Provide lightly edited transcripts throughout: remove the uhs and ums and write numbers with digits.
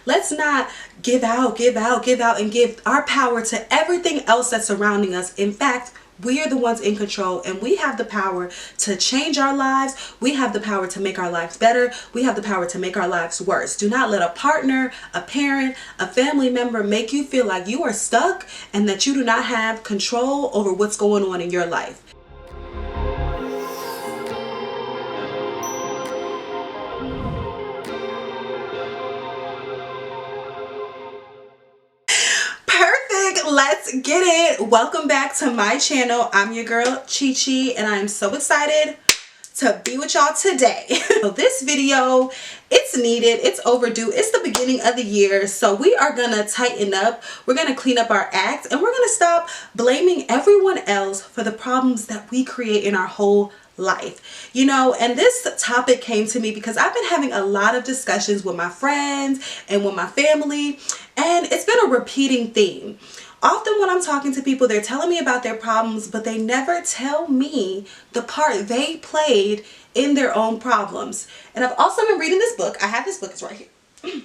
Let's not give out, give out, give out, and give our power to everything else that's surrounding us. In fact, we are the ones in control, and we have the power to change our lives. We have the power to make our lives better. We have the power to make our lives worse. Do not let a partner, a parent, a family member make you feel like you are stuck and that you do not have control over what's going on in your life. Let's get it. Welcome back to my channel. I'm your girl Chichi, and I'm so excited to be with y'all today. So this video, it's needed, it's overdue, it's the beginning of the year, so we are gonna tighten up, we're gonna clean up our act, and we're gonna stop blaming everyone else for the problems that we create in our whole life. And this topic came to me because I've been having a lot of discussions with my friends and with my family, and it's been a repeating theme. Often when I'm talking to people, they're telling me about their problems, but they never tell me the part they played in their own problems. And I've also been reading this book. I have this book, it's right here.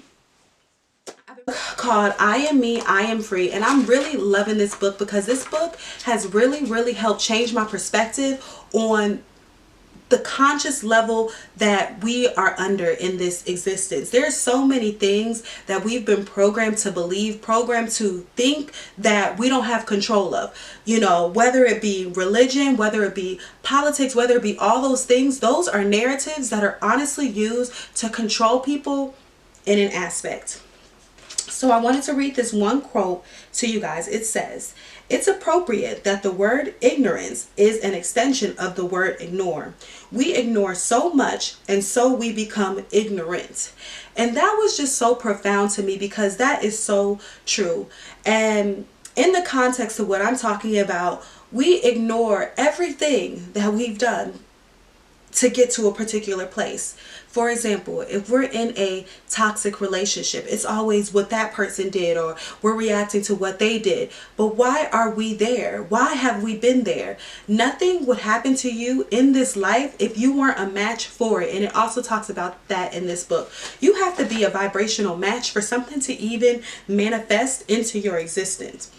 Called I Am Me, I Am Free, and I'm really loving this book because this book has really helped change my perspective on the conscious level that we are under in this existence. There's so many things that we've been programmed to believe, programmed to think that we don't have control of. Whether it be religion, whether it be politics, whether it be all those things, those are narratives that are honestly used to control people in an aspect. So I wanted to read this one quote to you guys. It says, "It's appropriate that the word ignorance is an extension of the word ignore. We ignore so much, and so we become ignorant." And that was just so profound to me because that is so true. And in the context of what I'm talking about, we ignore everything that we've done to get to a particular place. For example, if we're in a toxic relationship, it's always what that person did, or we're reacting to what they did. But why are we there? Why have we been there? Nothing would happen to you in this life if you weren't a match for it. And it also talks about that in this book. You have to be a vibrational match for something to even manifest into your existence.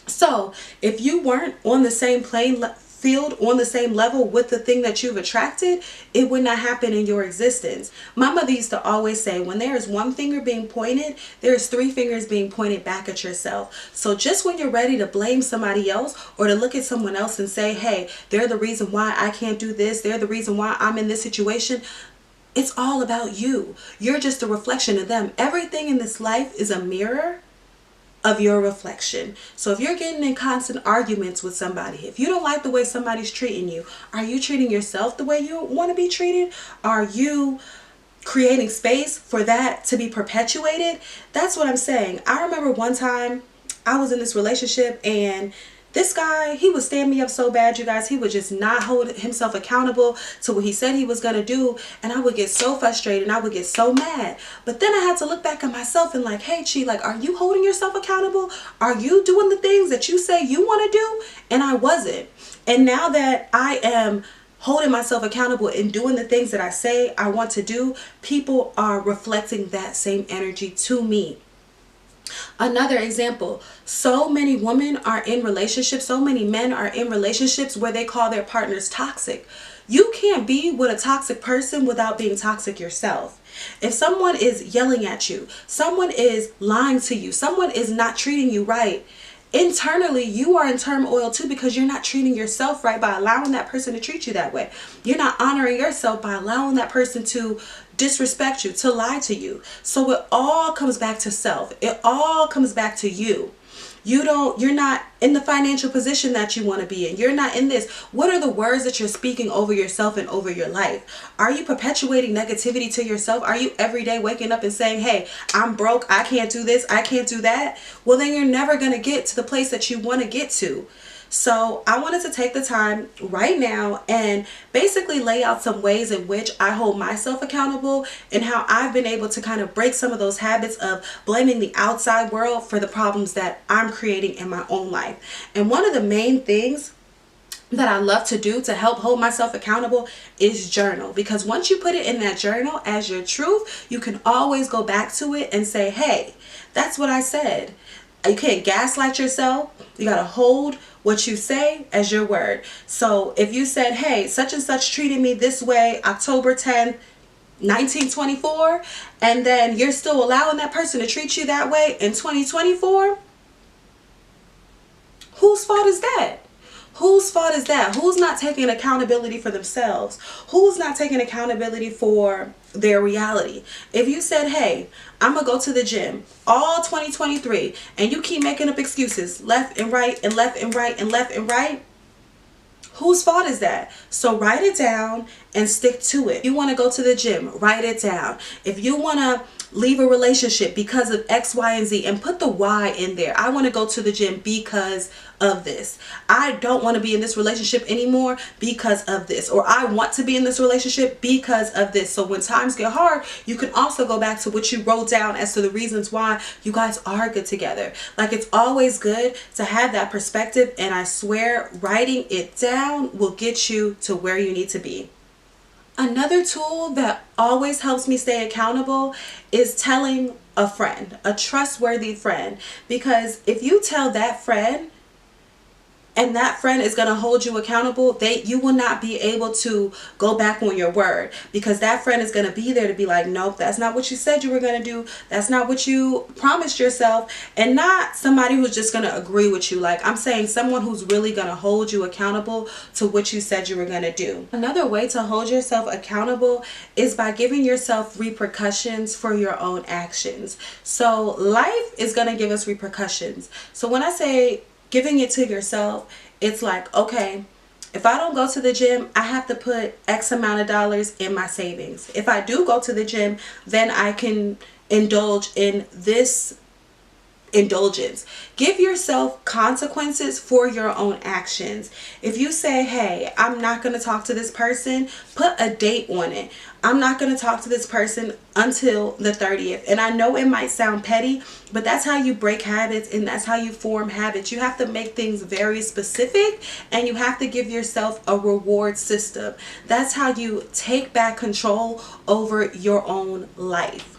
So if you weren't on the same field, on the same level with the thing that you've attracted, it would not happen in your existence. My mother used to always say, when there is one finger being pointed, there's three fingers being pointed back at yourself. So just when you're ready to blame somebody else or to look at someone else and say, hey, they're the reason why I can't do this, they're the reason why I'm in this situation, it's all about you. You're just a reflection of them. Everything in this life is a mirror of your reflection. So if you're getting in constant arguments with somebody, if you don't like the way somebody's treating you, are you treating yourself the way you want to be treated? Are you creating space for that to be perpetuated? That's what I'm saying. I remember one time I was in this relationship, and this guy, he would stand me up so bad, you guys. He would just not hold himself accountable to what he said he was going to do. And I would get so frustrated and I would get so mad. But then I had to look back at myself and like, hey, Chi, like, are you holding yourself accountable? Are you doing the things that you say you want to do? And I wasn't. And now that I am holding myself accountable and doing the things that I say I want to do, people are reflecting that same energy to me. Another example, so many women are in relationships, so many men are in relationships where they call their partners toxic. You can't be with a toxic person without being toxic yourself. If someone is yelling at you, someone is lying to you, someone is not treating you right, internally you are in turmoil too, because you're not treating yourself right by allowing that person to treat you that way. You're not honoring yourself by allowing that person to disrespect you, to lie to you. So it all comes back to self. It all comes back to you. You're not in the financial position that you want to be in. You're not in this. What are the words that you're speaking over yourself and over your life? Are you perpetuating negativity to yourself? Are you every day waking up and saying, hey, I'm broke, I can't do this, I can't do that? Well, then you're never going to get to the place that you want to get to. So I wanted to take the time right now and basically lay out some ways in which I hold myself accountable and how I've been able to kind of break some of those habits of blaming the outside world for the problems that I'm creating in my own life. And one of the main things that I love to do to help hold myself accountable is journal. Because once you put it in that journal as your truth, you can always go back to it and say, hey, that's what I said. You can't gaslight yourself. You got to hold what you say as your word. So if you said, hey, such and such treated me this way October 10th, 1924, and then you're still allowing that person to treat you that way in 2024, whose fault is that? Whose fault is that? Who's not taking accountability for themselves? Who's not taking accountability for their reality? If you said, hey, I'm going to go to the gym all 2023, and you keep making up excuses left and right and left and right and left and right, whose fault is that? So write it down and stick to it. If you want to go to the gym, write it down. If you want to leave a relationship because of X, Y, and Z, and put the why in there. I want to go to the gym because of this. I don't want to be in this relationship anymore because of this. Or I want to be in this relationship because of this. So when times get hard, you can also go back to what you wrote down as to the reasons why you guys are good together. Like, it's always good to have that perspective, and I swear writing it down will get you to where you need to be. Another tool that always helps me stay accountable is telling a friend, a trustworthy friend. Because if you tell that friend, and that friend is going to hold you accountable, you will not be able to go back on your word, because that friend is going to be there to be like, nope, that's not what you said you were going to do. That's not what you promised yourself. And not somebody who's just going to agree with you. Like, I'm saying someone who's really going to hold you accountable to what you said you were going to do. Another way to hold yourself accountable is by giving yourself repercussions for your own actions. So life is going to give us repercussions. So when I say giving it to yourself, it's like, okay, if I don't go to the gym, I have to put X amount of dollars in my savings. If I do go to the gym, then I can indulge in this indulgence. Give yourself consequences for your own actions. If you say, hey, I'm not going to talk to this person, put a date on it. I'm not going to talk to this person until the 30th. And I know it might sound petty, but that's how you break habits, and that's how you form habits. You have to make things very specific, and you have to give yourself a reward system. That's how you take back control over your own life.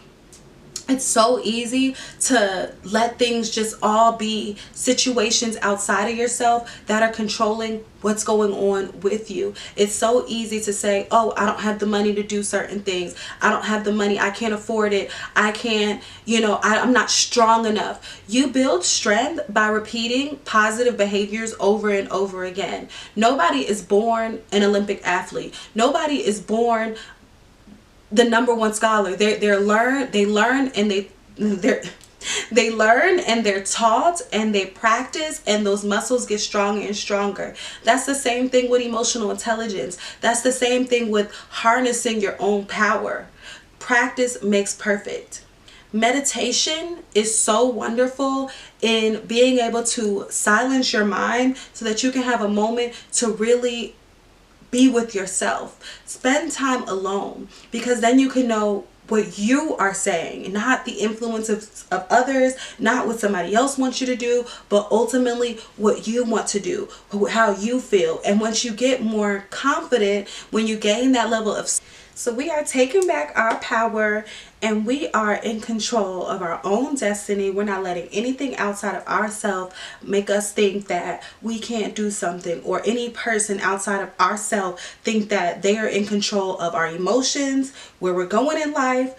It's so easy to let things just all be situations outside of yourself that are controlling what's going on with you. It's so easy to say, oh, I don't have the money to do certain things. I don't have the money. I can't afford it. I can't, I'm not strong enough. You build strength by repeating positive behaviors over and over again. Nobody is born an Olympic athlete. Nobody is born the number one scholar. They learn and they're taught and they practice, and those muscles get stronger and stronger. That's the same thing with emotional intelligence. That's the same thing with harnessing your own power. Practice makes perfect. Meditation is so wonderful in being able to silence your mind so that you can have a moment to really be with yourself. Spend time alone, because then you can know what you are saying, not the influence of others, not what somebody else wants you to do, but ultimately what you want to do, how you feel. And once you get more confident, when you gain that level of, so we are taking back our power, and we are in control of our own destiny. We're not letting anything outside of ourselves make us think that we can't do something, or any person outside of ourselves think that they are in control of our emotions, where we're going in life,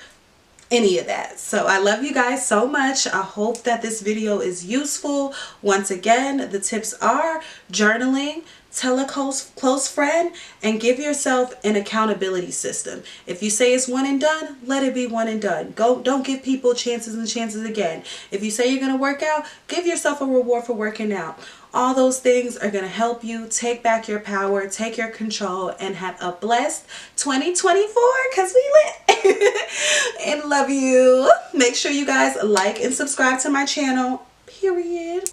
any of that. So I love you guys so much. I hope that this video is useful. Once again, the tips are journaling, tell a close friend, and give yourself an accountability system. If you say it's one and done, let it be one and done. Don't give people chances and chances again. If you say you're going to work out, give yourself a reward for working out. All those things are going to help you take back your power, take your control, and have a blessed 2024, because we lit. And love you. Make sure you guys like and subscribe to my channel, period.